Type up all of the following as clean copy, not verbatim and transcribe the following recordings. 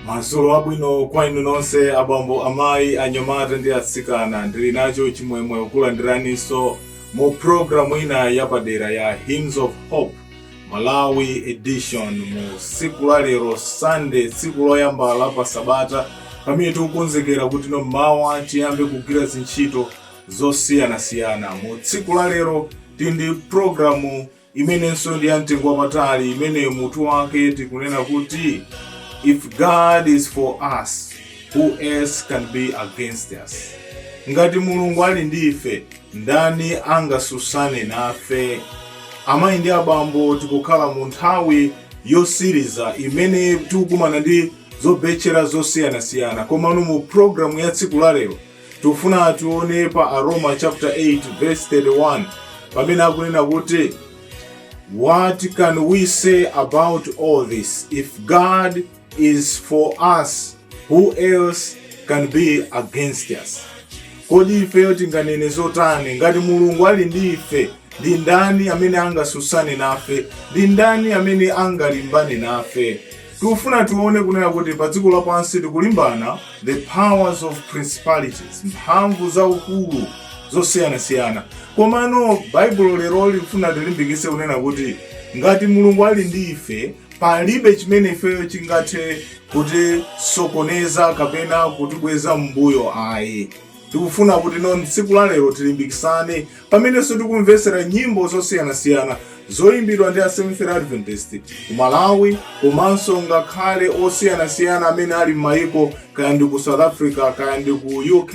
Masolo abwino kwa inu nonse abambo amayi anyamata ndi atsikana ndili nacho chimwemwe kukulandiraniso mu programu ina yapadera ya Hymns of Hope Malawi edition mu tsiku la lero Sunday, tsiku loyamba la pa Sabata, pamene tikukonzekera kuti mawa tiyambe kugwira zintchito zosiyanasiyana. Mu tsiku la lero tindi programu imenenso ndi yamtengo wapatali, imene mutu wake tikunena kuti if God is for us, who else can be against us? Ngati Mulungu ali ndi ife, ndani angasusane nafe? Amayi ndi abambo tikukhala mu nthawi yosiriza imene tikukumana ndi zobetchera zosiyanasiyana. Komano mu programu ya tsiku la lero tikufuna tione pa Aroma chapter 8 verse 31 pamene akunena kuti, what can we say about all this? If God is for us, who else can be against us? Kodi ifeyo tinganene zotani? Ngati Mulungu ali ndi ife, ndi ndani amene angasusane nafe? Ndi ndani amene angalimbane nafe? Tikufuna tione kunena kuti pa dziko lapansi tikulimbana the powers of principalities, mphamvu zaukulu zosiyanasiyana. Komano Baibulo lero lifuna tilimbikitse kunena kuti ngati Mulungu ali ndi ife, palibe chimene ifeyo chingathe kuti sokoneza kapena kutibweza mbuyo ayi. Tikufuna kuti tsiku la lero tilimbikisane pamenenso tikumvetsera nyimbo zosiyanasiyana zoyimbidwa ndi Seventh-day Adventist ku Malawi, komanso ngakhale osiyanasiyana amene ali m'mayiko, kaya ndi ku South Africa, kaya ndi ku UK,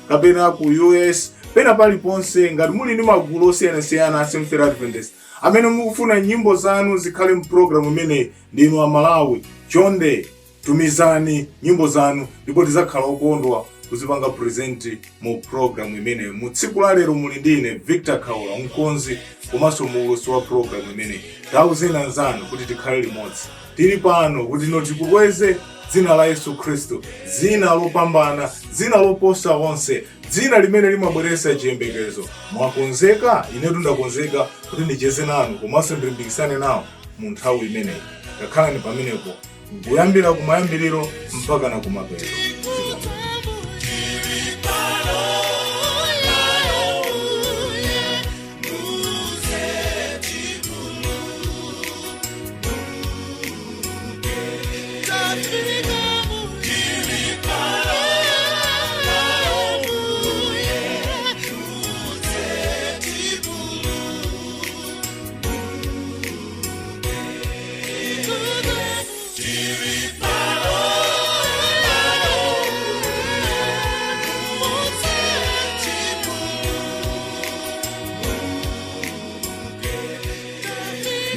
kapena ku US, pena paliponse. Ngati muli ndi magulu osiyanasiyana a Seventh-day Adventist amene mukufuna nyimbo zanu zikhale mu programu imene ndinu a Malawi, chonde tumizani nyimbo zanu ndipo tizakhala okondwa kuzipanga present mu programu imene. Mu tsiku la lero muli ndine Victor Kaula, mkonzi komanso muulusi wa programu imene. Tawuzeni anzanu kuti tikhale limodzi. Tili pano kuti tikukweze dzina la Yesu Khristu, dzina lopambana, dzina loposa onse, dzina limene limabweretsa chiyembekezo. Mwakonzeka? Inetu ndakonzeka kuti ndicheze nanu komanso ndilimbikisane nawo mu nthawi imeneyi. Takhalani pamenepo kuyambira kumayambiriro mpaka na kumapeto.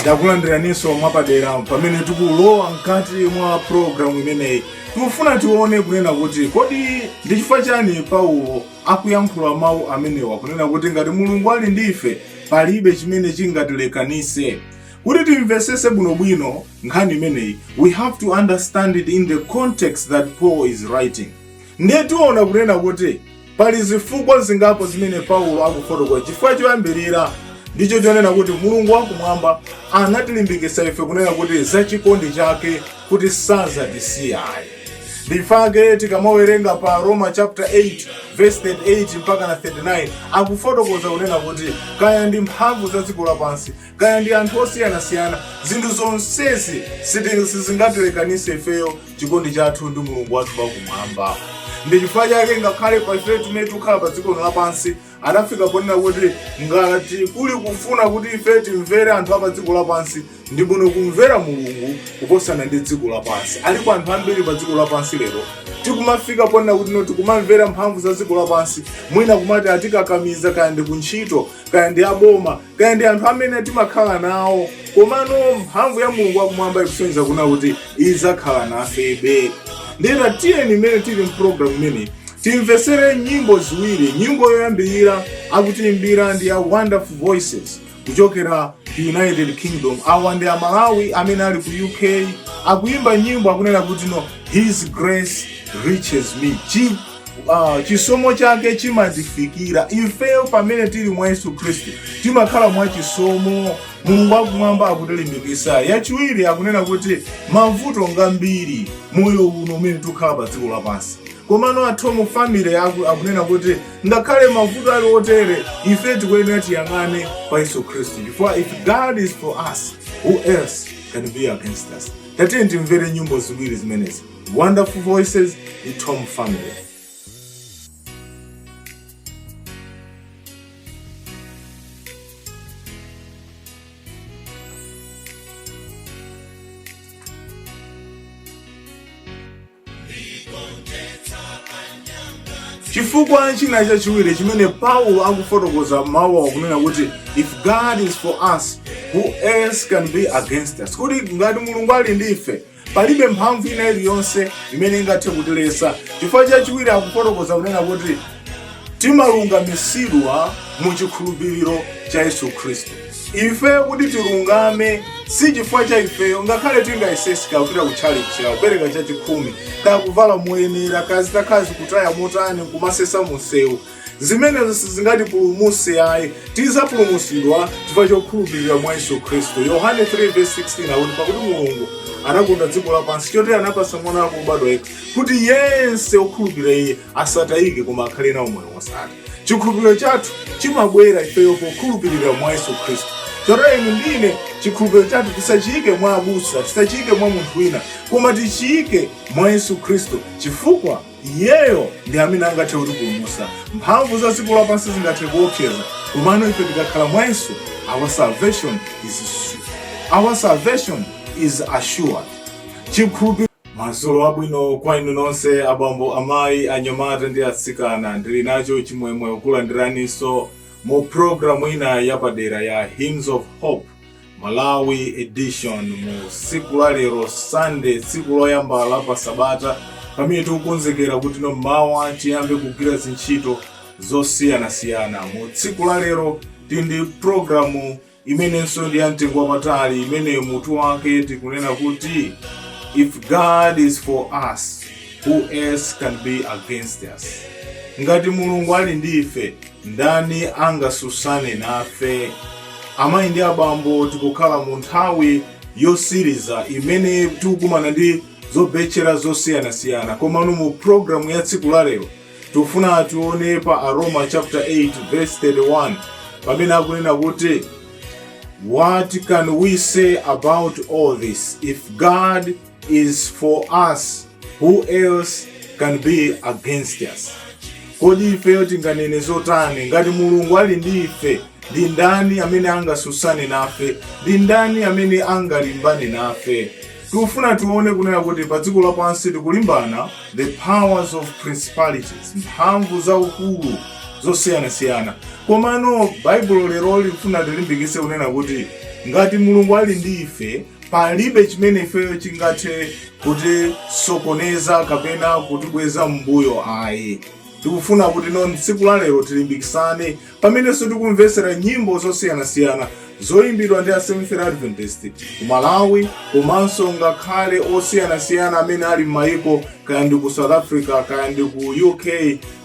Ndakulandiraniso mwapadera pamene tikulowa mkati mwa programu imeneyi. Tikufuna tione kunena kuti kodi ndi chifukwa chani Paulo akuyankhula mawu amenewa kunena kuti ngati Mulungu ali ndi ife, palibe chimene chingatilekanise. Kuti timvesese bwinobwino nkhani imeneyi, we have to understand it in the context that Paul is writing. Ndiye tiona kunena kuti pali zifukwa zingapo zimene Paulo akufotokoza. Chifukwa choyambirira ndicho chonena kuti Mulungu wakumwamba anatilimbikitsa ife kunena kuti za chikondi chake kuti sazatisiya. Ndifake tikamawerenga pa Roma chapter 8 verse 38 mpaka na 39 akufotokoza kunena kuti kaya ndi mphamvu za dziko lapansi, kaya ndi anthu osiyanasiyana, zinthu zonsezi sizingatilekanise ifeyo chikondi chathu ndi Mulungu wathu wakumwamba. Ndi chifukwa chake ngakhale pa ife tumene tikukhala pa dziko lapansi adafika ponena kuti ngati kuli kufuna kuti ife timvere anthu apa dziko lapansi, ndi bwino kumvera Mulungu kuposana ndi dziko lapansi. Alipo anthu ambiri pa dziko lapansi lero tikumafika ponena kuti tikumamvera mphamvu za dziko lapansi, mwina kumati atikakamiza kaya ndi kuntchito, kaya ndi aboma, kaya ndi anthu amene timakhala nawo. Komano mphamvu ya Mulungu wakumwamba ikusonyeza kuna kuti izakhala nafebe. Ndera tiyeni imene tili mprogramu imene timvesere nyimbo ziwiri. Nyimbo yoyambirira akutiimbira ndi ya Wonderful Voices kuchokera ku United Kingdom. Awa ndi Amalawi amene ali ku UK, akuyimba nyimbo akunena kuti His grace reaches me. chisomo chake chimatifikira ifeyo pamene tili mwa Yesu Khristu timakhala mwa chisomo. Mulungu wakumwamba akutilimbikitsa. Yachiwiri akunena kuti mavuto ngambiri moyo uno umene tikukhala pa dziko lapansi. Komano athu mu family akunena kuti ngakhale mavuto ali otere ife tikuyenera tiyang'ane pa Yesu Khristu. For if God is for us, who else can be against us? Tatiyeni timvere nyimbo ziwiri zimenezi. Wonderful Voices, the Tom Family. Chifukwa china chachiwiri chimene Paulo akufotokoza mawu akunena kuti if God is for us, who else can be against us? Kuti ngati Mulungu ali ndife palibe mphamvu ina iliyonse imene ingathe kutiletsa. Chifukwa chachiwiri akufotokoza kunena kuti timalungamisidwa mu chikhulupiriro cha Yesu Khristu. Ife kuti tilungame si chifukwa cha ifeyo, ngakhale tingayeseseka kupita kutchalichi kupereka chachikhumi kaya kuvala moyenera kazitakazi kutaya motani kumasesa munsewu, zimenezo sizingatipulumutse ayi. Tizapulumutsidwa chifukwa chokhulupirira mwa Yesu Khristu. Yohane 3:16 akuti pakuti Mulungu anakonda dziko lapansi chotero anapatsa mwana wake wobadwa yekha kuti yense okhulupirira iye asatayike koma akhale nawo moyo wosatha. Chikhulupiriro chathu chimabwera ifeyo pokhulupirira mwa Yesu Khristu. Chotero inu ndine chikhulupiriro chathu tisachiyike mwa abusa, tisachiyike mwa munthu wina, koma tichiyike mwa Yesu Khristu chifukwa iyeyo ndi amene angathe kutipulumutsa. Mphamvu za dziko lapansi zingathe kuopseza, komano ife tikakhala mwa Yesu, our salvation is assured. Chikhulupiriro. Masolo abwino kwa inu nonse abambo, amayi, anyamata ndi atsikana. Ndili nacho chimwemwe kukulandiraniso mu programu ina yapadera ya Hymns of Hope Malawi edition mu tsiku la lero Sunday, tsiku loyamba la pa Sabata, pamene tikukonzekera kuti no mawa tiyambe kugwira zintchito zosiyanasiyana. Mu tsiku la lero tindi programu imenenso ndi yamtengo wapatali, imene mutu wake tikunena kuti if God is for us, who else can be against us? Ngati Mulungu ali ndife, ndani angasusane nafe? Amayi ndi abambo, tikukhala mu nthawi yosiriza imene tikukumana ndi zobetchera zosiyanasiyana. Komano mu programu ya tsiku la lero tikufuna tione pa Aroma chapter 8 verse 31 pamene akunena kuti what can we say about all this? If God is for us, who else can be against us? Kodi ifeyo tinganene zotani? Ngati Mulungu ali ndi ife, ndi ndani amene angasusane nafe? Ndi ndani amene angalimbane nafe? Tikufuna tione kunena kuti pa dziko lapansi tikulimbana the powers of principalities, mphamvu za ukulu zosiyanasiyana. Komano Bible lero likufuna tilimbikitse kunena kuti ngati Mulungu ali ndi ife, palibe chimene ifeyo chingathe kuti sokoneza kapena kutibweza mbuyo ayi. Tikufuna kuti no tsiku la lero tilimbikisane pamenenso tikumvetsera nyimbo zosiyanasiyana zoyimbidwa ndi Seventh Adventist ku Malawi, komanso ngakhale osiyanasiyana amene ali m'mayiko, kaya ndi ku South Africa, kaya ndi ku UK,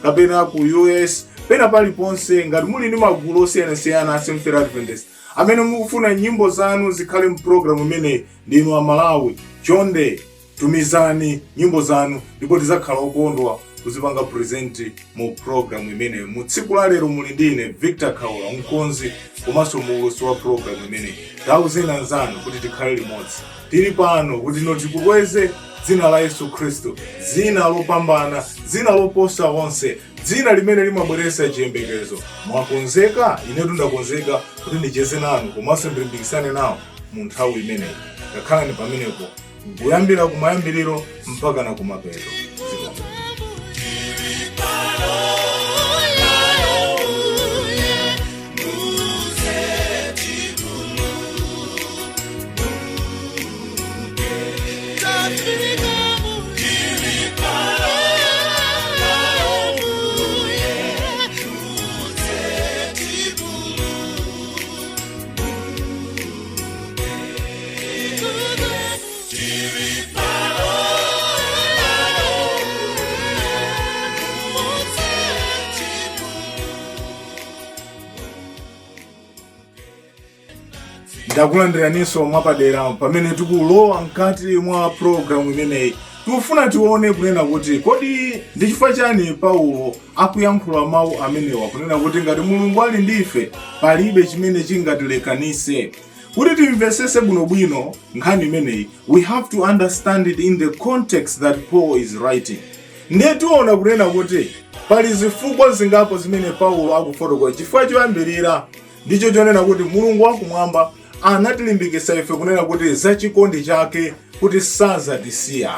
kapena ku US, pena paliponse. Ngati muli ndi magulu osiyanasiyana a Seventh Adventist amene mukufuna nyimbo zanu zikhale mu programu imene ndinu a Malawi, chonde tumizani nyimbo zanu ndipo tizakhala okondwa kuzipanga present mu programu imene. Mu tsiku la lero muli ndine Victor Kaula, mkonzi komanso mulosi wa programu imene. Tauzena nzanu kuti tikhale limodzi. Tili pano kuti tikukweze dzina la Yesu Khristu, dzina lopambana, dzina loposa onse, dzina limene limabweretsa chiyembekezo. Mwakonzeka? Inetu ndakonzeka kuti ndicheze nanu komanso ndilimbikisane nawo mu nthawi imeneyi. Kakhalani pamenepo kuyambira kumayambiriro mpaka na kumapeto. ndakulandiraninso mwapadera pamene tikulowa mkati mwa programu imeneyi. Tikufuna tione kunena kuti kodi ndi chifukwa chani Paulo akuyankhula mawu amenewa kunena kuti ngati Mulungu ali ndife palibe chimene chingatilekanise. Kuti timvesese bwinobwino nkhani imeneyi, we have to understand it in the context that Paul is writing. Ndiye tiona kunena kuti pali zifukwa zingapo zimene Paulo akufotokoza. Chifukwa choyambirira ndicho chonena kuti Mulungu wakumwamba anatilimbikitsa ife kunena kuti za chikondi chake kuti sazatisiya.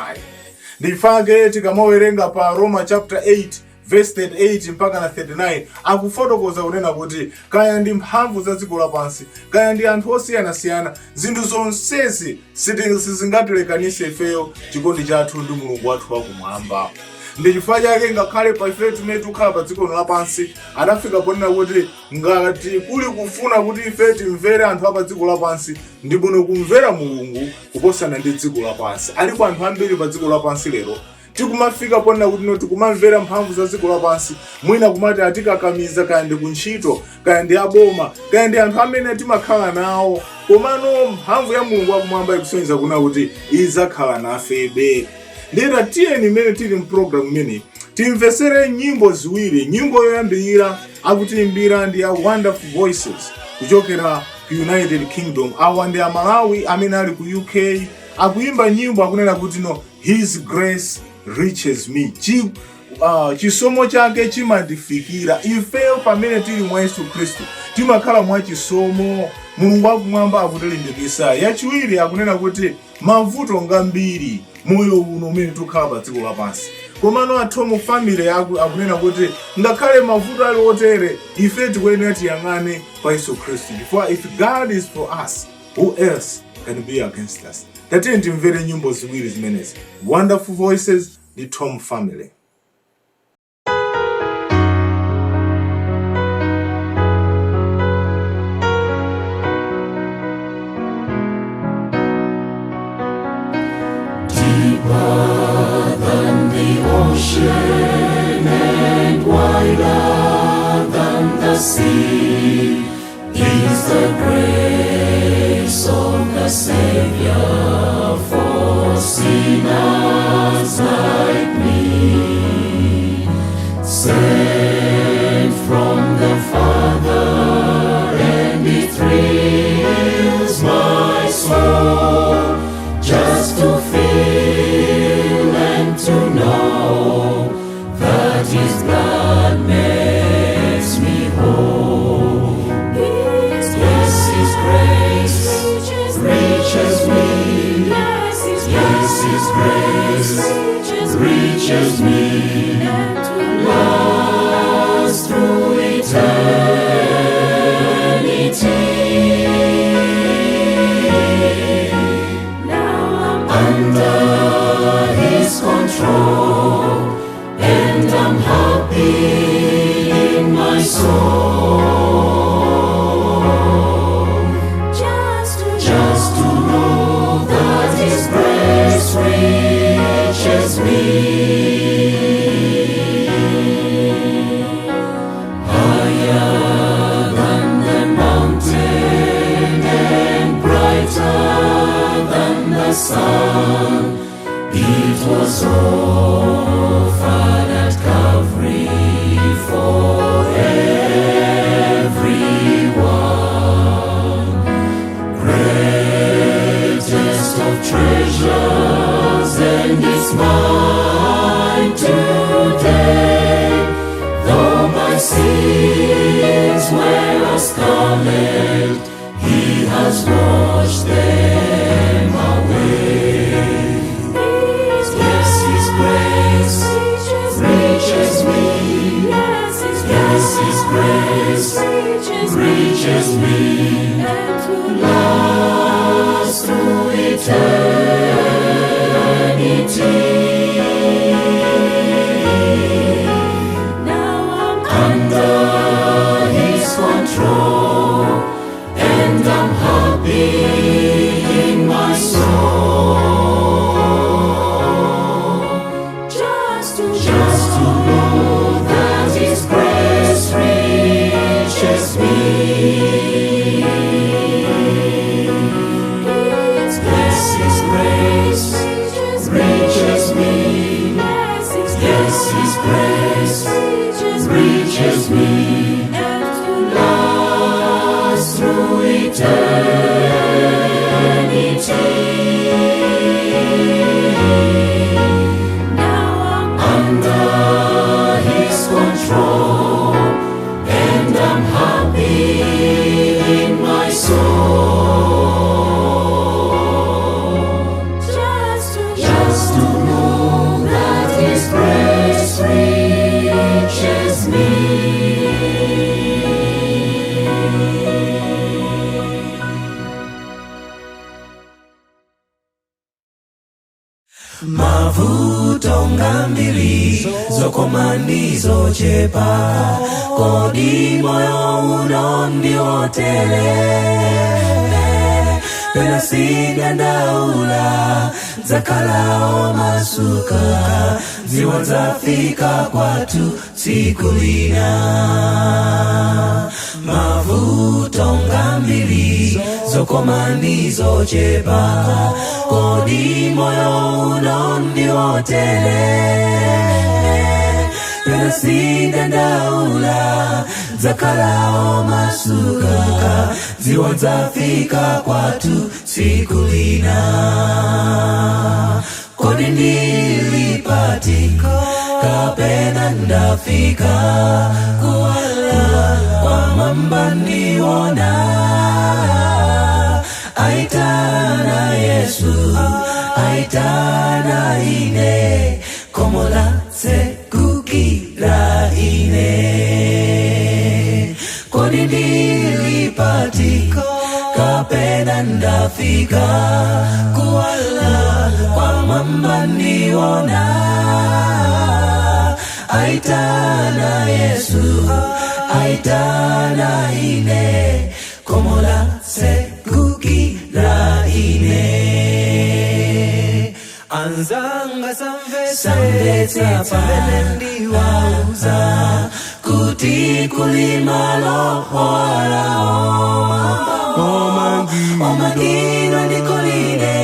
Ndifake tikamawerenga pa Roma chapter 8 verse 38 mpaka na 39 akufotokoza kunena kuti kaya ndi mphamvu za dziko lapansi, kaya ndi anthu osiyanasiyana, zinthu zonsezi sizingatilekanise ifeyo chikondi chathu ndi Mulungu wathu wakumwamba. Ndi chifukwa chake ngakhale pa ife tumene tikukhala pa dziko lapansi adafika ponena kuti ngati kuli kufuna kuti ife timvere anthu apa dziko lapansi, ndi bwino kumvera Mulungu kuposana ndi dziko lapansi. Alipo anthu ambiri pa dziko lapansi lero tikumafika ponena kuti tikumamvera mphamvu za dziko lapansi, mwina kumati atikakamiza kaya ndi kuntchito, kaya ndi aboma, kaya ndi anthu amene timakhala nawo, komano mphamvu ya Mulungu wakumwamba ikusonyeza kuna kuti izakhala nafebe. Ndera tiyeni imene tili mprogramu imene timvesere nyimbo ziwiri. Nyimbo yoyambirira akutiimbira ndi a Wonderful Voices kuchokera ku United Kingdom. Awa ndi Amalawi amene ali ku UK, akuimba nyimbo akunena kuti His grace reaches me. Chisomo chake chimandifikira. Ifeyo pamene tili mwa Yesu Khristu timakhala mwa chisomo. Mulungu wakumwamba akutilimbikitsa. Yachiwiri akunena kuti mavuto ngambiri moyo uno umene tikukhala pa dziko lapansi, komano athu mu family akunena kuti ngakhale mavuto ali otere ife tikuyenera tiyang'ane pa Yesu Khristu. For if God is for us, who else can be against us? Tatiyeni timvere nyimbo ziwiri zimenezi, Wonderful Voices ndi Tom Family. Than the ocean and wider than the sea is the grace of the Savior for sinners like me, sent from the Father, and it thrills my soul just to feel and to know that His blood makes me whole. Yes, His grace reaches me. Yes, His grace reaches me. Lasts through eternity. Under His control, and I'm happy in my soul. Just to know that His grace reaches me. Higher than the mountain and brighter than the sun, it was offered at Calvary for everyone. Greatest of treasures, and it's mine today. Though my sins were as scarlet, He has washed them away. Yes, His grace reaches me. Yes, His grace reaches me. Lasts through eternity. Under His control, and I'm happy in my soul. Just to know that His grace reaches me. ngambili zokomani zochepa kodi moyo uno ndiotele pena sigandaula zakalao masuka ziwa zafika kwatu siku lina mavuto ngambili zokomani zochepa kodi moyo uno ndiotele pena sigandaula zakalao masuka ziwa zafika kwatu siku lina kodi ndilipatika kapena ndafika kuwala kwa mamba niona aitana Yesu aitana ine komola sekukira ine kodi ndilipatika kapena ndafika kuwala kwa mamba niona aitana Yesu aitana ine komola sekukira ine anzanga samvetsa pamene wauza kuti kulimalo wala omagino ndikolide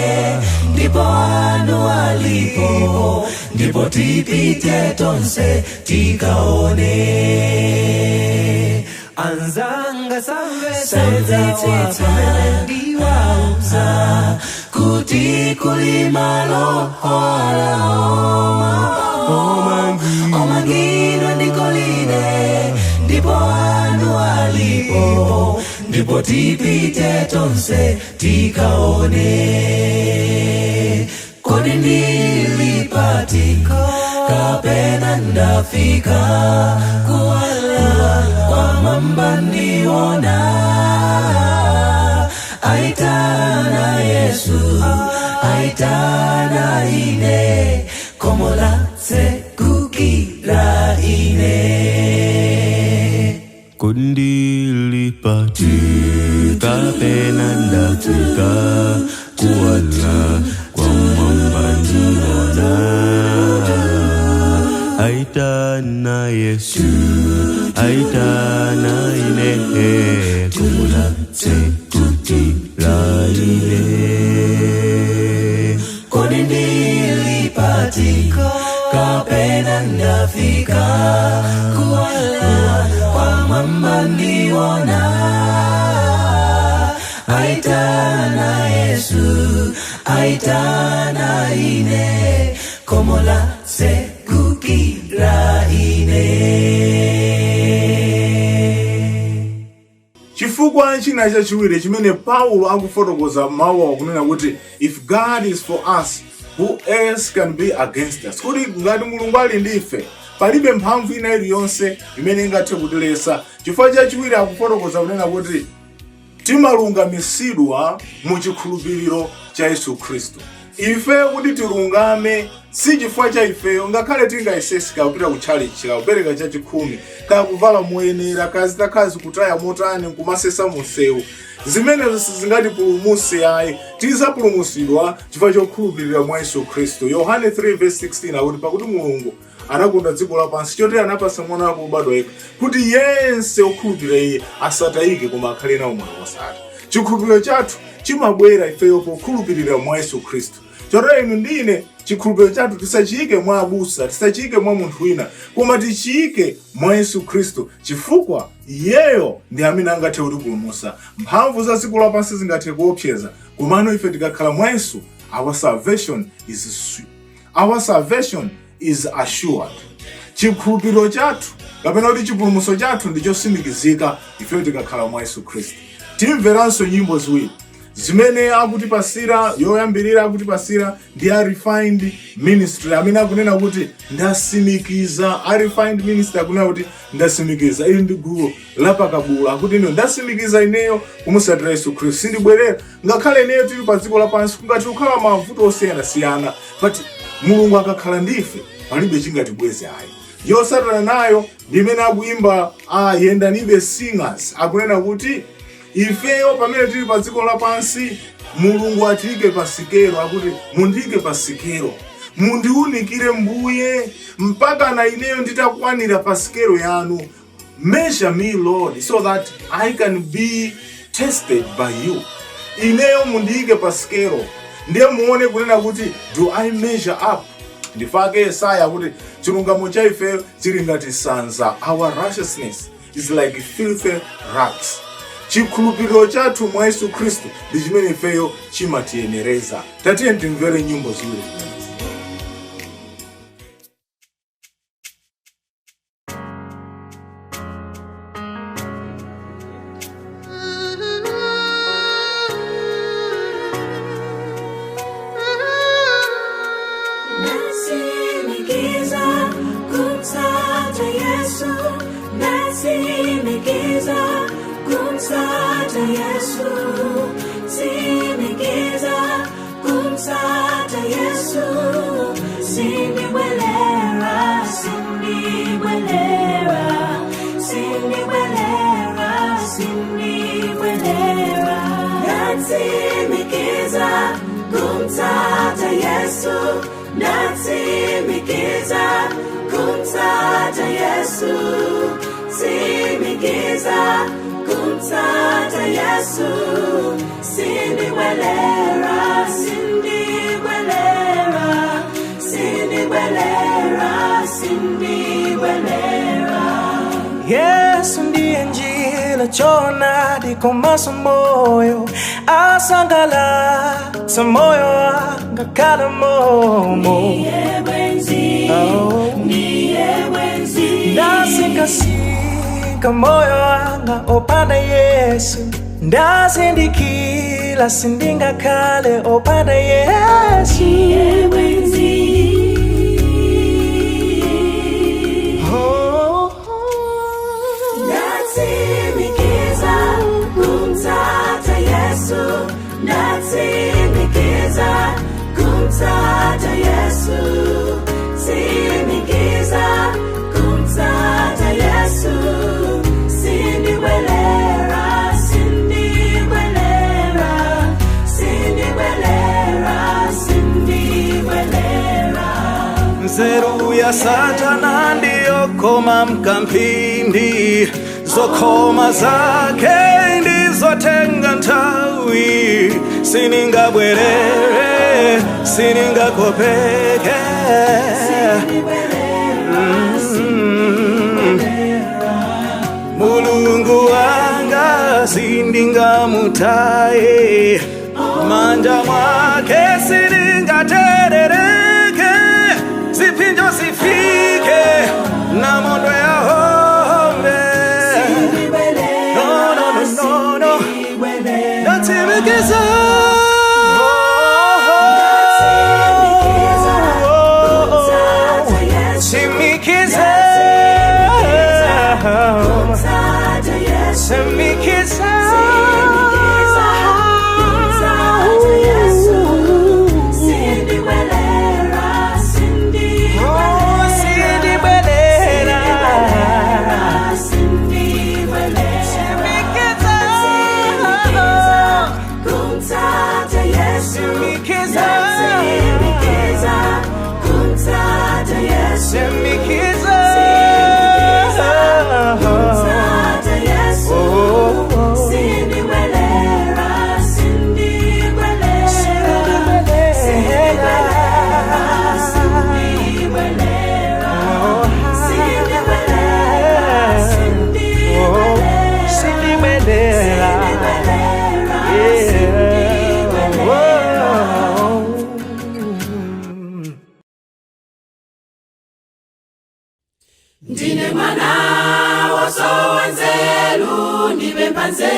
ndipo anu alipo ndipo tipite tonse tikaone anzanga samvetsa pamene wauza kuti kulimalo wala omagino ndikolide ndipo anu alipo ndipo tipite tonse tikaone kodi ndilipatika kapena ndafika kuwala kwa mamba niona aitana Yesu aitana ine komola sekukira ine kundilipatika pena ndafika kuwala kwa mamba niona aitana Yesu aitana ine komola sekukira ine kodi ndilipatika kapena ndafika kuwala kwa mamba niona aitana Yesu aitana ine komola sekukira ine chifukwa china chachiwiri chimene Paulo akufotokoza mawu akunena kuti if God is for us who else can be against us, kuti ngati Mulungu ali ndife palibe mphamvu ina iliyonse imene ingathe kutiletsa. Chifukwa chachiwiri akufotokoza kunena kuti timalungamisidwa mu chikhulupiriro cha Yesu Khristu. Ife kuti tilungame si chifukwa cha ifeyo, ngakhale tingayeseseka kupita kutchalichi kupereka chachikhumi kaya kuvala moyenera kazitakazi kutaya motani nkumasesa munsewu, zimenezo sizingatipulumutse ayi. Tizapulumutsidwa chifukwa chokhulupirira mwa Yesu Khristu. Yohane 3:16 akuti pakuti Mulungu anakonda dziko lapansi chotero anapatsa mwana wake wobadwa yekha kuti yense okhulupirira iye asatayike koma akhale nawo moyo wosatha. Chikhulupiriro chathu chimabwera ifeyo pokhulupirira mwa Yesu Khristu. Chotero inu ndine chikhulupiriro chathu tisachiyike mwa abusa, tisachiyike mwa munthu wina, koma tichiyike mwa Yesu Khristu chifukwa iyeyo ndi amene angathe kutipulumutsa. Mphamvu za dziko lapansi zingathe kuopseza, komano ife tikakhala mwa Yesu, our salvation is assured. Chikhulupiriro chathu kapena kuti chipulumutso chathu ndichotsimikizika ife tikakhala mwa Yesu Khristu. Timveranso nyimbo ziwiri zimene akutipasira, yoyambirira akutipasira ndi a refined ministry amene akunena kuti ndasimikiza. A refined ministry akunena kuti ndasimikiza. Ili ndi gulu lapakabula akuti ino ndasimikiza ineyo kumusatira Yesu Khristu, sindibwerera ngakhale ineyo tili pa dziko lapansi kungati kukhala mavuto osiyanasiyana, but Mulungu akakhala ndife palibe chingatibweze ayi. Yotsatira nayo ndimene akuimba Yendanibe Singers akunena kuti ifeyo pamene tili pa dziko lapansi Mulungu atiyike pa sikelo, akuti mundiyike pa sikelo, mundiunikire Mbuye mpaka na ineyo nditakwanira pa sikelo yanu. Measure me, Lord, so that I can be tested by you. Ineyo mundiyike pa sikelo ndiye muone kunena kuti do I measure up. Ndifake Yesaya kuti chilungamo cha ifeyo chili ngati sanza. Our righteousness is like filthy rags. Chikhulupiriro chathu mwa Yesu Khristu ndi chimene ifeyo chimatiyenereza. Tatiye timvere nyimbo ziwiri. Yesu ndiye njia chonadi komaso moyo asangala sa moyo wanga kala momo ndiye mwenzi ndasikasika moyo wanga opanda Yesu ndazindikila sindinga kale opanda Yesu ndiye mwenzi. Nzeru ya Satana ndiyo koma mkampindi, zokoma zake ndizotenga ntawi, siningabwerere siningakopeke Mulungu wanga sindingamutaye, manja mwake siningaterereke, zipinjo zifike na mondo ya hombe. No, no, no, no, no. Natimikisa Ndine mwana waso wanzelu ndibe mpanze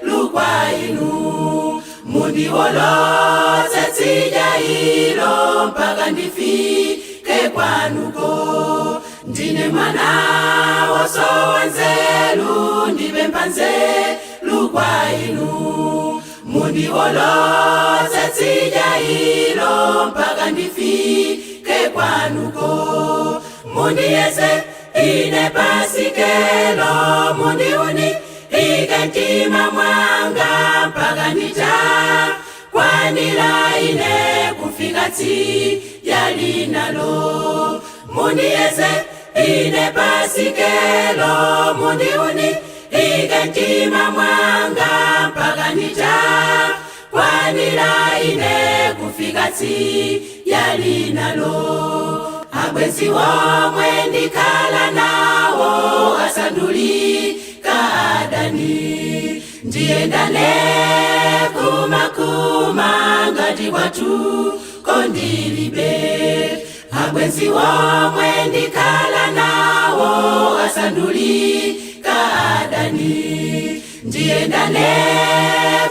lukwa inu mundi woloze tija ilo mpaka ndifike kwanuko. Ndine mwana waso wanzelu ndibe mpanze lukwa inu mundi woloze tija ilo mpaka ndifike kwanuko. Mundiyese ine pasikelo, mundiuni ikentima mwanga mpaka ndita kwanila ine kufika tsi yali nalo. Mundiyese ine pasikelo, mundiuni ikentima mwanga mpaka ndita kwanila ine kufika tsi yali nalo. Abwenzi womwe ndikhala nawo asandulika adani, ndiyendane kumakuma ngati kwatu kondilibe. Abwenzi womwe ndikhala nawo asandulika adani, ndiyendane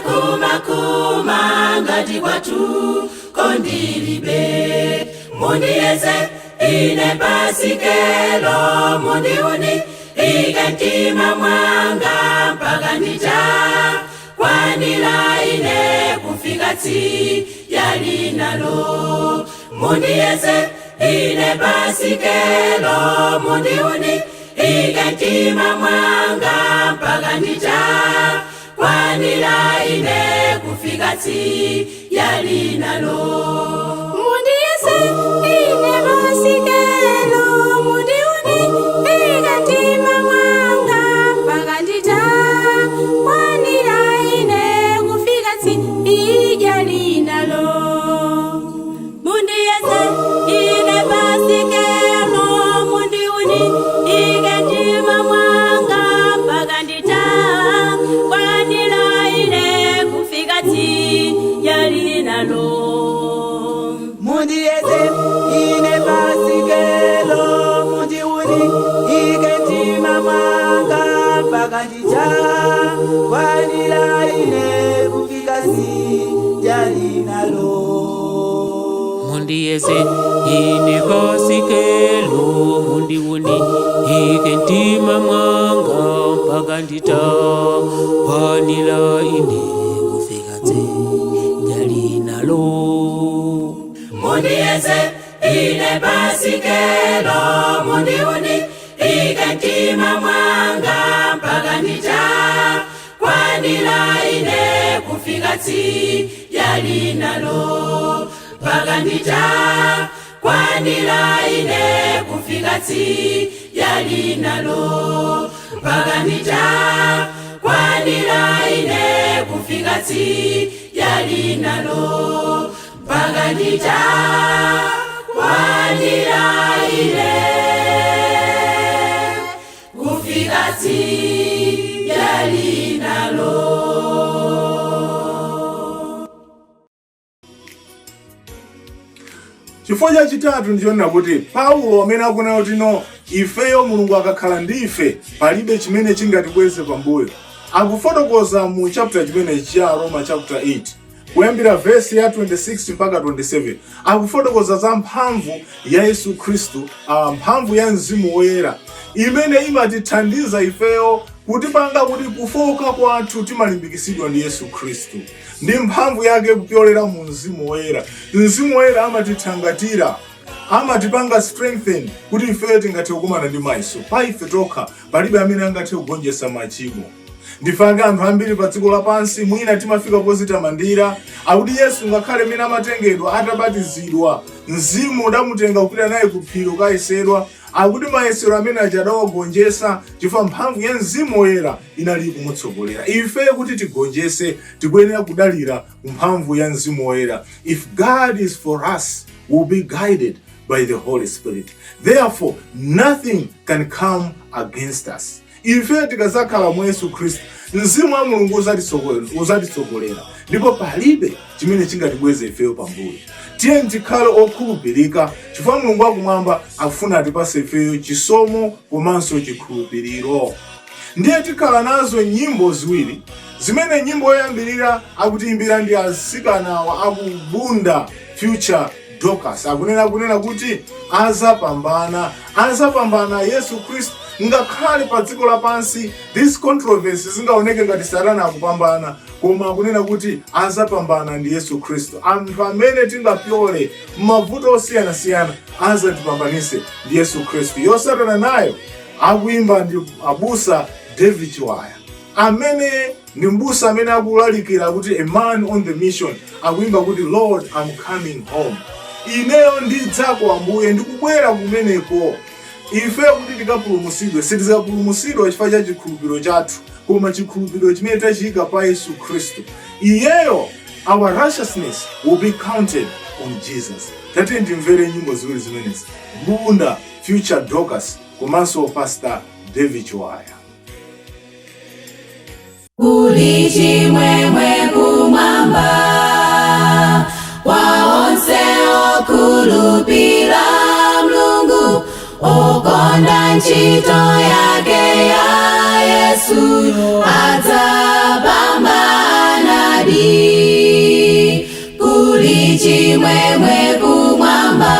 kumakuma ngati kwatu kondilibe. Mundiyese ine pasikelo, mundiuni ikentima mwanga mpaka ndita kwanila ine kufika tsi yali nalo. Mundiyese ine pasikelo, mundiuni ikentima mwanga mpaka ndita kwanila ine kufika tsi yali nalo. Mundiyese ine pasikelo, mundiuni ikentima mwanga mpaka ndita kwanila ine kufika tsi yali nalo. Mundiyese ine pasikelo, mundiuni ikentima mwanga mpaka ndita kwanila ine kufika tsi yali nalo. Mundiyese ine pasikelo, mundiuni ikentima mwanga mpaka ndita kwanila ine kufika tsi yali nalo. Mundiyese ine pasikelo, mundiuni ikentima mwanga mpaka ndita kwanila ine kufika tsi yali nalo. Mundiyese ine pasikelo, mundiuni ikentima mwanga mpaka ndita kwanila ine kufika tsi yali nalo. Mpaka ndita kwanila ine kufika tsi yali nalo. Mpaka ndita kwanila ine kufika tsi yali nalo. Mpaka ndita kwanila ine kufika tsi yali nalo. Chifukwa chachitatu ndichonena kuti Paulo amene akunena kuti no ifeyo Mulungu akakhala ndife palibe chimene chingatibweze pambuyo, akufotokoza mu chapter chimene cha Roma chapter 8 kuyambira verse ya 26 mpaka 27 akufotokoza za mphamvu ya Yesu Khristu, mphamvu ya Mzimu Woyera imene imatithandiza ifeyo kutipanga kuti kufoka kwathu timalimbikisidwa ndi Yesu Khristu. Ndi mphamvu yake kupyolera mu Mzimu Woyera. Mzimu Woyera amatithangatira, amatipanga strengthen kuti ifeyo tingathe kukumana ndi maiso. Pa ife tokha palibe amene angathe kugonjetsa machimo. Ndifanga anthu ambiri pa dziko lapansi mwina timafika pozitamandira akuti Yesu ngakhale mene amatengedwa atabatizidwa Mzimu udamutenga kupita naye ku phiri kukayesedwa, akuti mayesero amene achadawagonjetsa chifukwa mphamvu ya Mzimu Woyera inali kumutsogolera. Ife kuti tigonjese tikuyenera kudalira mphamvu ya Mzimu Woyera. If God is for us, we'll be guided by the Holy Spirit. Therefore, nothing can come against us. Ife tikazakhala mwa Yesu Khristu, Mzimu wa Mulungu uzatitsogolera, ndipo palibe chimene chingatibweze ifeyo pambuyo. Tiye tikhale okhulupirika chifukwa Mulungu wakumwamba akufuna atipase ifeyo chisomo komanso chikhulupiriro. Ndiye tikhala nazo nyimbo ziwiri zimene nyimbo yoyambirira akutiimbira ndi asikana wa akubunda Future Dorcas. Akunena kuti azapambana Yesu Khristu. Ngakhale pa dziko lapansi this controversy zingaoneke ngati Satana akupambana, koma kunena kuti azapambana ndi Yesu Khristu. Anthu amene tingapyole mavuto osiyanasiyana azatipambanise ndi Yesu Khristu. Yosatana nayo akuimba ndi abusa David Chiwaya, amene ndi mbusa amene akulalikira kuti a man on the mission, akuimba kuti Lord I'm coming home. Ineyo ndidzako Ambuye ndikubwera kumeneko. Ife kuti tikapulumusidwe, sitizapulumusidwa chifukwa cha chikhulupiriro chathu, koma chikhulupiriro chimene tachiyika pa Yesu Khristu. Iyeyo, our righteousness will be counted on Jesus. Tate ndimvere nyimbo ziwiri zimenezi. Bunda Future Dorcas komanso Pastor David Chiwaya. Kuli chimwemwe kumwamba kwa onse okhulupirira Mulungu, okonda ntchito yake ya Yesu adzapambanadi. Kuli chimwemwe kumwamba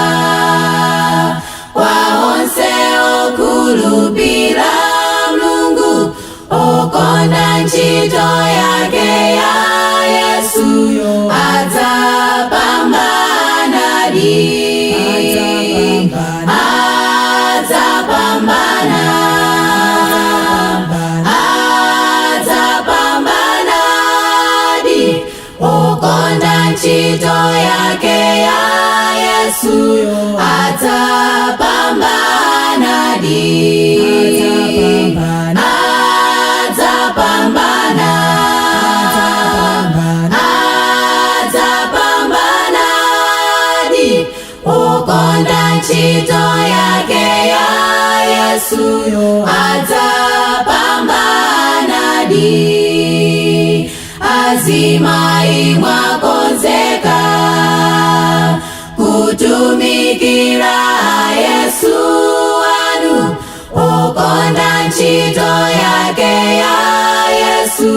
kwa onse okhulupirira Mulungu, okonda ntchito yake ya Yesu adzapambanadi. Adzapambanadi. Okonda ntchito yake ya Yesu adzapambanadi. Okonda ntchito yake ya Yesu adzapambanadi. Azimai mwakonzeka kutumikira Yesu wanu, okonda ntchito yake ya Yesu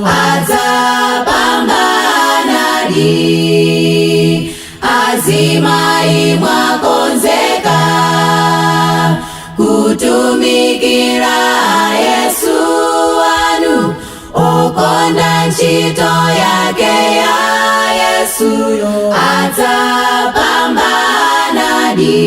adzapambanadi. Azimai mwakonzeka kutumikira Yesu wanu, okonda ntchito yake ya Yesu adzapambanadi.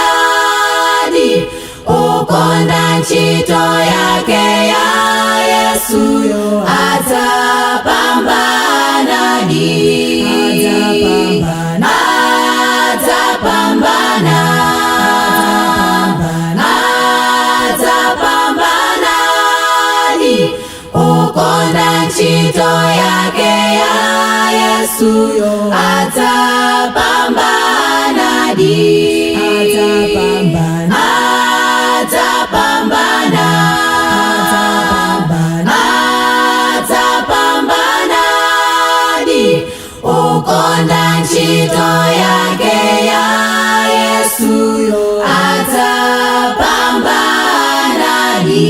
Adzapambanadi. Okonda ntchito yake ya Yesu adzapambanadi. Adzapambanadi. Okonda ntchito yake ya Yesu adzapambanadi. Okonda ntchito yake ya Yesu adzapambanadi.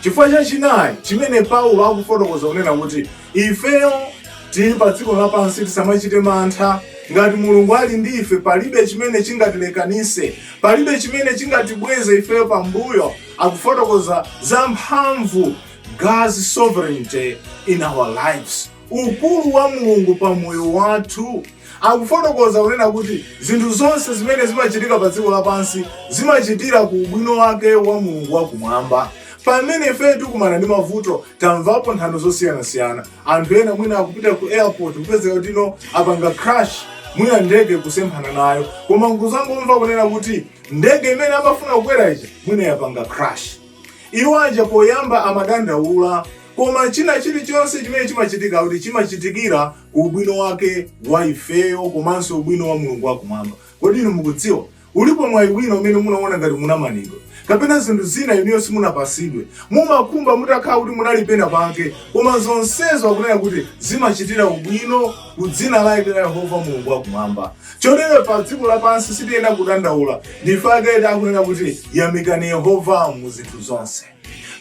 Chifukwa chachinayi chimene Paulo akufotokoza kunena kuti ifeyo tili pa dziko lapansi tisamachite mantha. Ngati Mulungu ali ndi ife palibe chimene chingatilekanise, palibe chimene chingatibweze ifeyo pambuyo. Akufotokoza za mphamvu, God's sovereignty in our lives, ukulu wa Mulungu pa moyo wathu. Akufotokoza kunena kuti zinthu zonse zimene zimachitika pa dziko lapansi zimachitira ku ubwino wake wa Mulungu wakumwamba. Pamene ife tikumana ndi mavuto tamvapo nthano zosiyanasiyana. Anthu ena mwina akupita ku airport kupezeka kuti apanga crash, mwina ndege kusemphana nayo, koma nkuzangomva kunena kuti ndege imene amafuna kukwera ija mwina yapanga crash. Iwo aja poyamba amadandaula, koma china chilichonse chimene chimachitika kuti chimachitikira ku ubwino wake wa ifeyo komanso ubwino wa Mulungu wakumwamba. Kodi inu mukudziwa ulipo mwayi wina umene munaona ngati munamanidwa kapena zinthu zina inuyo simunapasidwe, mumakhumba mutakhala kuti munalipena pake, koma zonsezo akunena kuti zimachitira ubwino ku dzina la Yehova Mulungu wakumwamba. Chonero pa dziko lapansi sitiyenda kudandaula, ndifake akunena kuti yamikani Yehova mu zinthu zonse.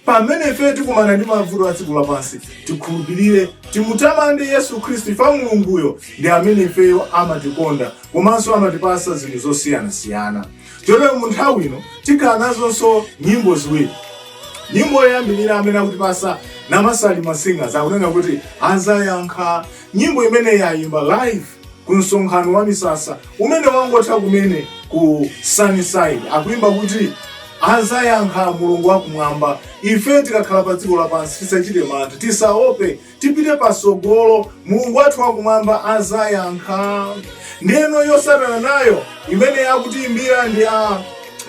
Pamene ife tikumana ndi mavuto a dziko lapansi, tikhulupirire timutamande Yesu Khristu, fa Mulunguyo ndi amene ifeyo amatikonda komanso amatipasa zinthu zosiyanasiyana. Chonero mu nthawi ino tikhala nazonso nyimbo ziwiri. Nyimbo yoyambirira amene akutipasa Namasali Singers akunena kuti azayankha. Nyimbo imene yayimba live ku msonkhano wa misasa umene wangotha kumene ku Sunnyside, akuimba kuti azayankha Mulungu wakumwamba. Ife tikakhala pa dziko lapansi tisachite mantha, tisaope, tipite pasogolo, Mulungu wathu wakumwamba azayankha. Ndeno yosatana nayo imene yakutiimbira ndi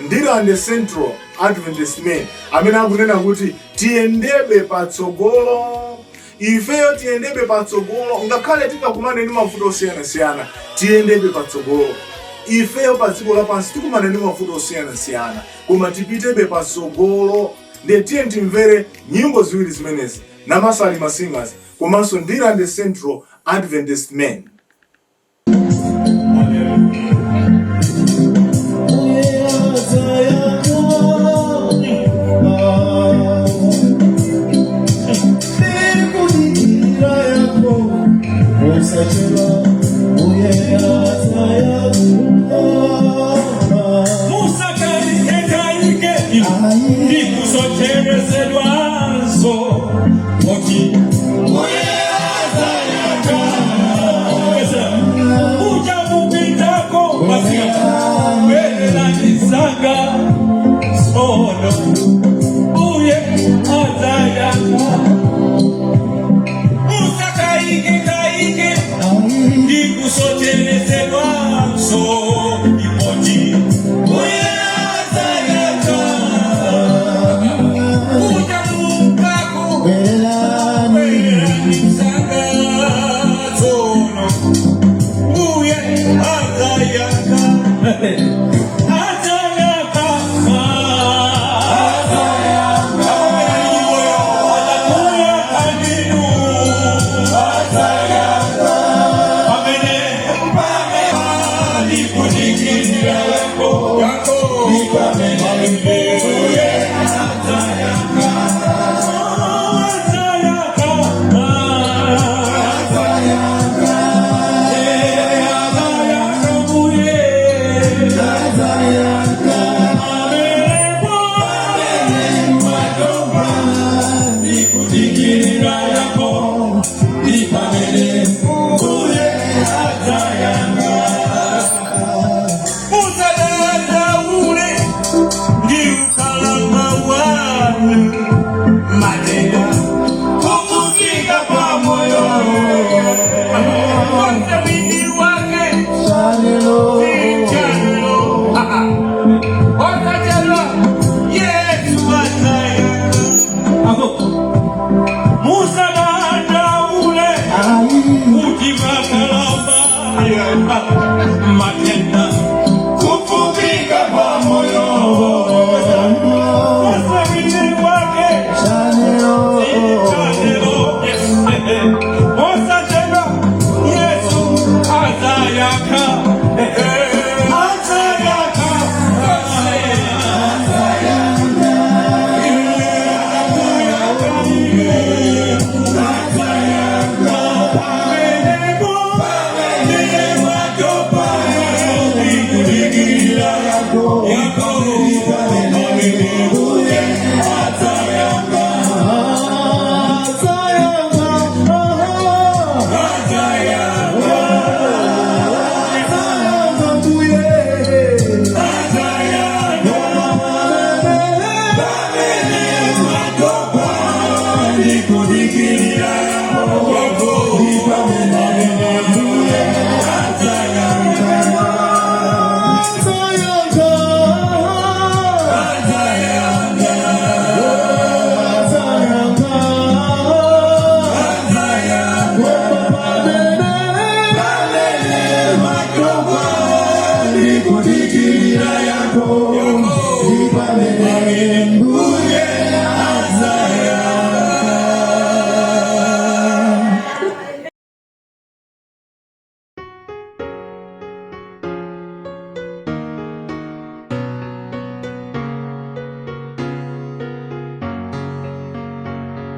Ndirande Central Adventist Men amene akunena kuti tiyendebe patsogolo. Ifeyo tiyendebe patsogolo, ngakhale tikakumane ndi mavuto osiyanasiyana, tiyendebe patsogolo. Ifeyo pa dziko lapansi tikumane ndi mavuto osiyanasiyana, koma tipitebe patsogolo. Ndiye tiye timvere nyimbo ziwiri zimenezi, Namasali Singers komanso Ndirande Central Adventist Men.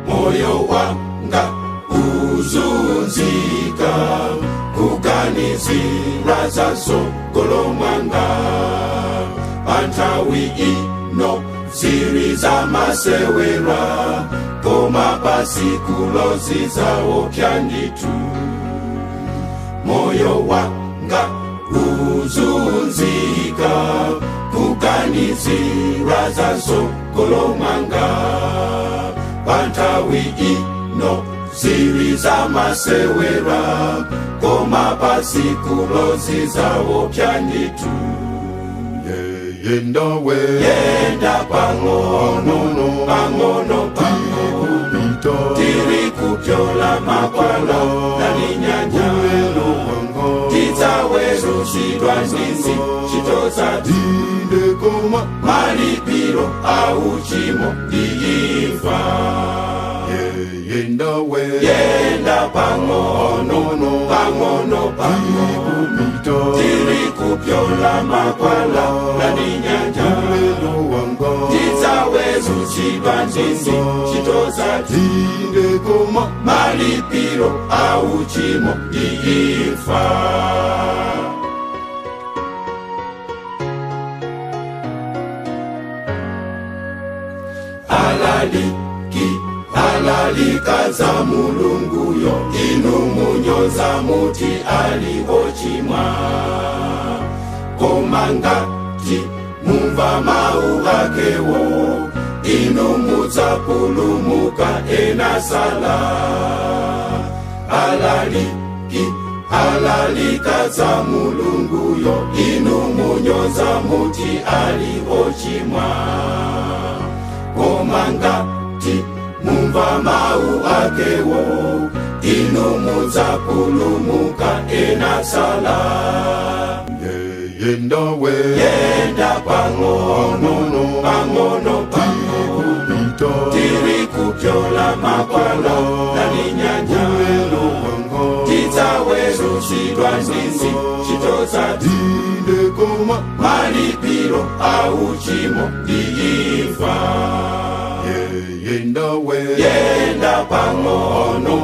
Moyo wanga uzunzika kuganizira zasogolo mwanga pantawi ino ziri zamasewera koma pasikulo zizawopya nditu. Moyo wanga uzunzika kuganizira zasogolo mwanga pantawi ino ziri zamasewera koma pasikulo zizawopya nditu. Yenda pang'ono tiri kupyola makwala nani nyanja tidzawerushidwa ndizi chitozati malipiro au chimo ndiimfa. Yenda pang'ono tiri kupyola makwala nani nyanja tidzawerushidwa ndizi chitozati malipiro au chimo ndiimfa. Alalikaza Mulungu yo inu munyoza muti alihochimwa komangati mumva mau akewo inu mudzapulumuka enasala. Alalikaza Mulungu yo inu munyoza muti alihochimwa komangati mumva mau akewo inu mudzapulumuka enasala. yenda pang'ono pang'ono tiri kupyola makwala nani nyanja titawezukidwa nzinzi chitoza tinde koma malipiro au chimo ndiimfa yenda pang'ono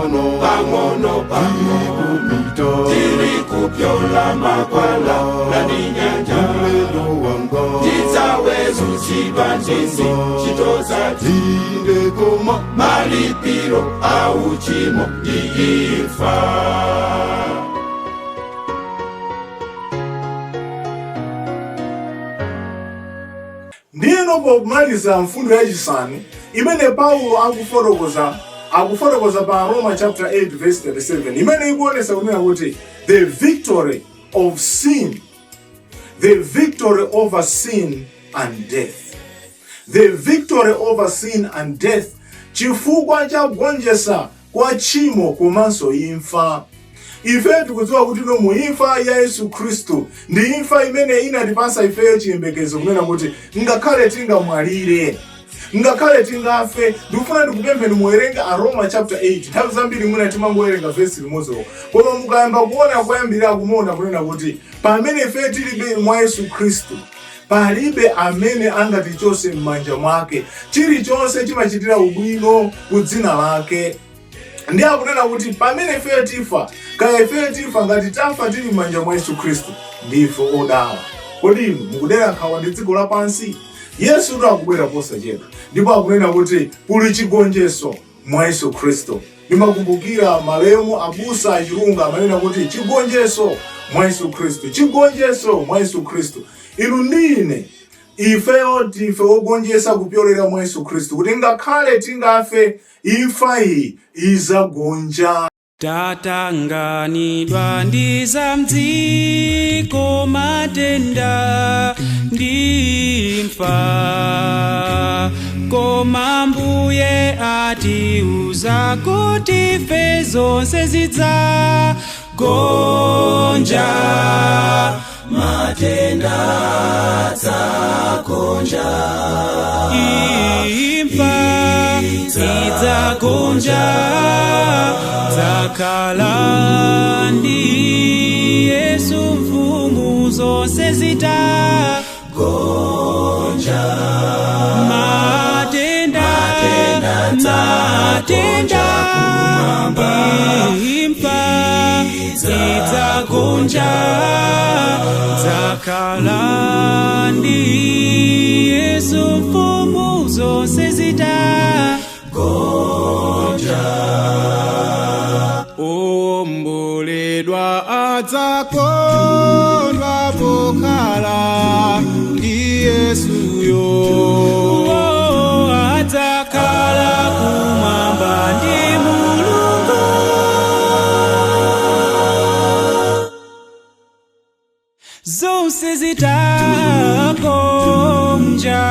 pang'ono tiri kupyola makwala nani nyanja titawezukidwa nzinzi chitoza tinde koma malipiro au chimo ndiimfa. Ndino pomaliza mfundo yachisanu imene Paulo akufotokoza pa Roma chapter 8 verse 37 imene ikuonesa kunena kuti the victory over sin and death. The victory over sin and death, chifukwa cha kugonjetsa kwa tchimo komanso imfa. Ife tikudziwa kuti no muimfa ya Yesu Kristu ndi imfa imene inatipasa ifeyo chiyembekezo kunena kuti ngakhale tingamwalire, ngakhale tingafe. Ndikufuna ndikupempheni muwerenge a Roma chapter 8. Nthawi zambiri mwina timangowerenga verse limodzi, koma mukayamba kuona kuyambira kumuona kunena kuti pamene ife tilibe mwa Yesu Kristu palibe amene angatichose m'manja mwake. Chilichonse chimachitira ubwino ku dzina lake. Ndi akunena kuti pamene ife tifa, kaya ife tifa ngati tafa tili m'manja mwa Yesu Kristu, ndife odala. Kodi mukudera nkhawa ndi dziko lapansi? Yesu ndo akubwera posachedwa, ndipo akunena kuti kuli chigonjetso mwa Yesu Kristu. Ndimakumbukira malemu abusa achilunga amanena kuti chigonjetso mwa Yesu Kristu, chigonjetso mwa Yesu Kristu. Inu ndine ifeyo tife ogonjetsa kupyolera mwa Yesu Kristu, kuti ngakhale tingafe imfa iyi izagonja. Tatanganidwa ndi za mdziko, matenda ndi imfa, koma Mbuye atiuza kuti ife zonse zidzagonja. Matenda dzagonja, imfa idzagonja, dzakhala ndi Yesu mfumu zonse zidzagonja. Matenda imfa idzagonja, dzakhala ndi Yesu mfumu zonse zidzagonja. Omboledwa adzakondwa pokhala ndi Yesuyo, adzakhala kumwamba ndi Mulungu. Zonse zidzagonja,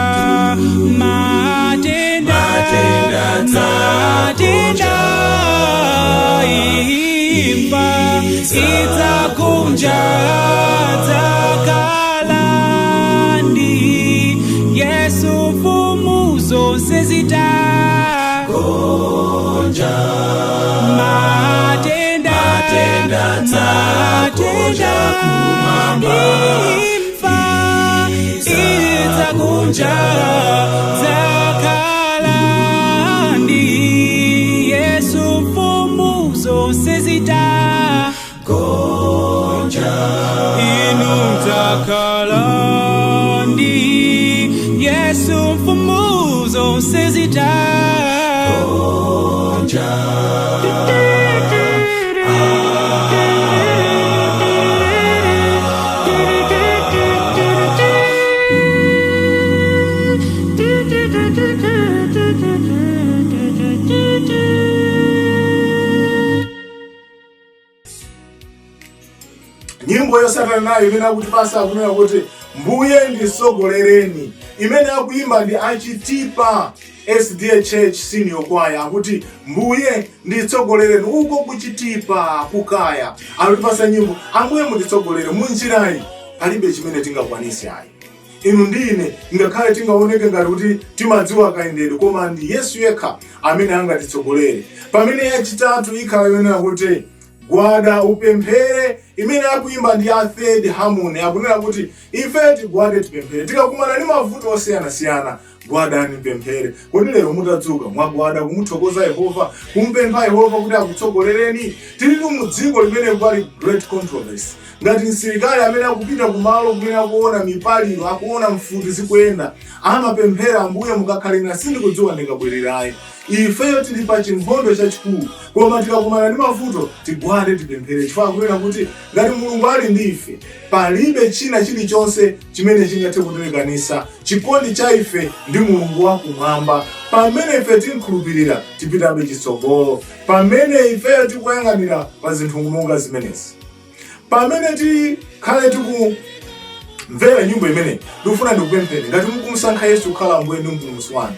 matenda imfa idzagonja, dzakhala ndi Yesu mfumu zonse zidzagonja. Matenda imfa idzagonja, dzakhala ndi Yesu mfumu zonse zidzagonja. Inu dzakhala ndi Yesu mfumu zonse zidzagonja. Nyimbo yosatana nayo imene akutipasa akunena kuti Mbuye ndisogolereni, imene akuyimba ndi Achitipa SDA Church Senior Choir, akuti Mbuye nditsogolereni uko kuchitipa kukaya. Akutipasa nyimbo Ambuye munditsogolere munjirayi palibe chimene tingakwanise ayi. Inu ndine ngakhale tingaoneke ngati kuti timadziwa kayendedwe, koma ndi Yesu yekha amene angatitsogolere. Pamene yachitatu ikhala yonena kuti gwada upemphere, imene akuimba ndi a Third Harmony akunena kuti ife tigwade tipemphere. Tikakumana ndi mavuto osiyanasiyana, gwadani pemphere. Kodi lero mutadzuka mwagwada kumuthokoza Yehova, kumpempha Yehova kuti akutsogolereni? Tili mu dziko limene pali great controversy. Ngati msilikali amene akupita kumalo kumene akuona mipaliro, akuona mfuti zikuyenda, amapemphera Ambuye mukakhalira sindikudziwa ndikabwererayi. Ifeyo tili pa chinkhondo chachikulu, koma tikakumana ndi mavuto tigwade tipemphere, chifukwa kunena kuti ngati Mulungu ali ndi ife, palibe china chilichonse chimene chingathe kutilekanisa. Chikondi cha ife ndi Mulungu wakumwamba. Pamene ife tinkhulupirira tipitabe chitsogolo, pamene ifeyo tikuyang'anira pa zinthu monga zimenezi. Pamene tikhale tikumvera nyimbo imene, ndikufuna ndikupemphere ngati mukumusankha Yesu kukhala Ambuye ndi Mpulumutsi wanu.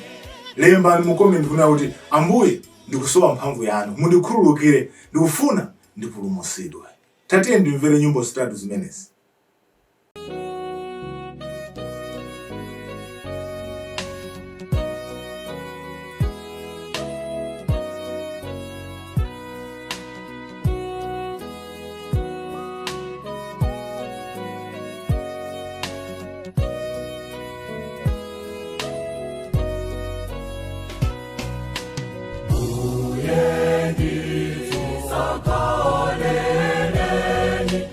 Lembani mu comment kuna kuti Ambuye ndikusowa mphamvu yanu, mundikhululukire, ndikufuna ndipulumutsidwe. Tatiye ndimvere nyimbo zitatu zimenezi. Sokoleleni,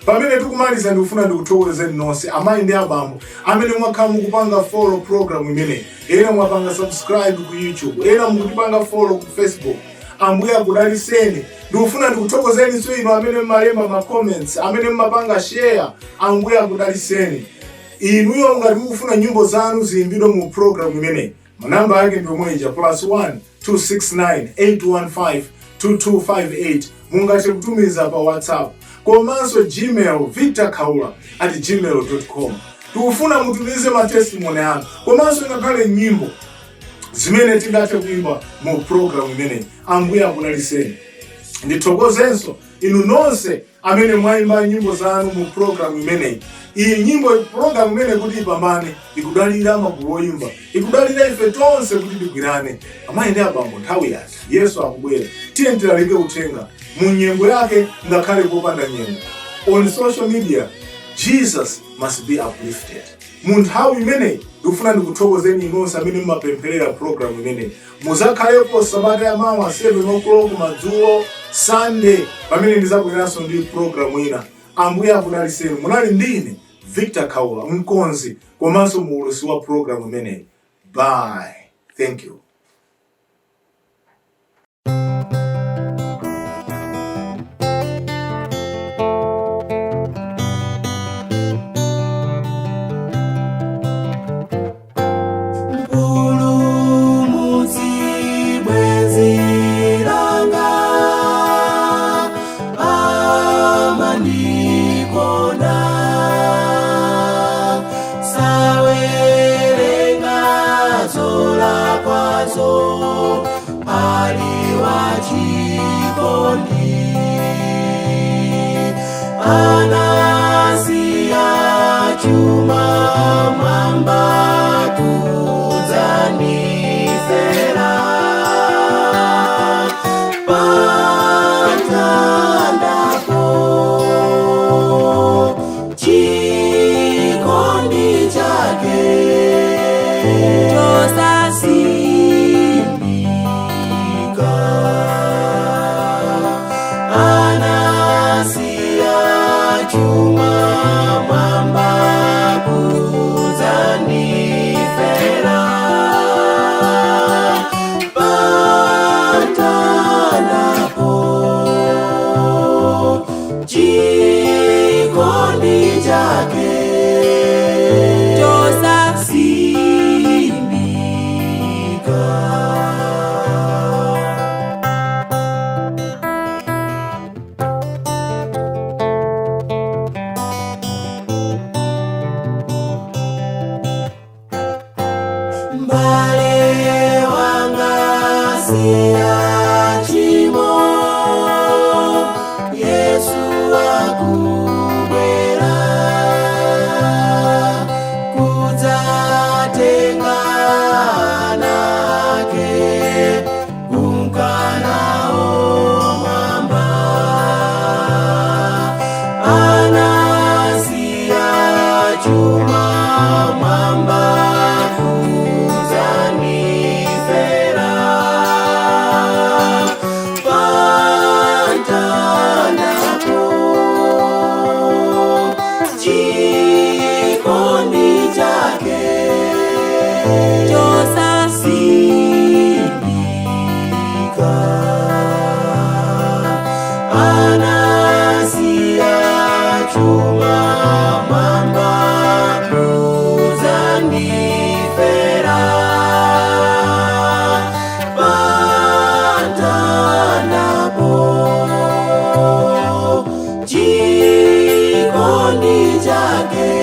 Pamene tikumaliza ndikufuna ndikuthokozeni nonse amayi ndi abambo amene mwakhala mukupanga follow program imene, ena mwapanga subscribe ku YouTube, ena mukutipanga follow ku Facebook. Ambuye akudaliseni. Ndikufuna ndikuthokozeni inu amene mmalemba ma comments, amene mmapanga share. Ambuye akudaliseni. Inuyo ngati mukufuna nyimbo zanu ziyimbidwe mu program imene, manamba yake ndi omweja +1 269 815 2258. Mungathe kutumiza pa WhatsApp komanso Gmail victorkaula@gmail.com. Tikufuna mutumize ma testimony anu komanso ngakhale nyimbo zimene tingathe kuimba mu program imene. Ambuye akudaliseni. Ndithokozenso inu nonse amene mwayimba nyimbo zanu mu program imene. Iyi nyimbo program imene kuti ipambane ikudalira magulu oyimba, ikudalira ife tonse kuti tigwirane. Amayi ndi abambo, nthawi yatha, Yesu akubwera. Tiye tilalike uthenga mu nyengo yake ngakhale popanda nyengo. On social media, Jesus must be uplifted. Mu nthawi imene ndikufuna ndikuthokozeni nonse amene mmapempherera program imene. Muzakhalepo Sabata ya mawa 7 o'clock madzulo Sunday pamene ndizabweranso ndi program ina. Ambuye akudaliseni. Munali ndine Victor Kaula, mkonzi komanso muulusi wa program imene. Bye. Thank you. Jikoni jake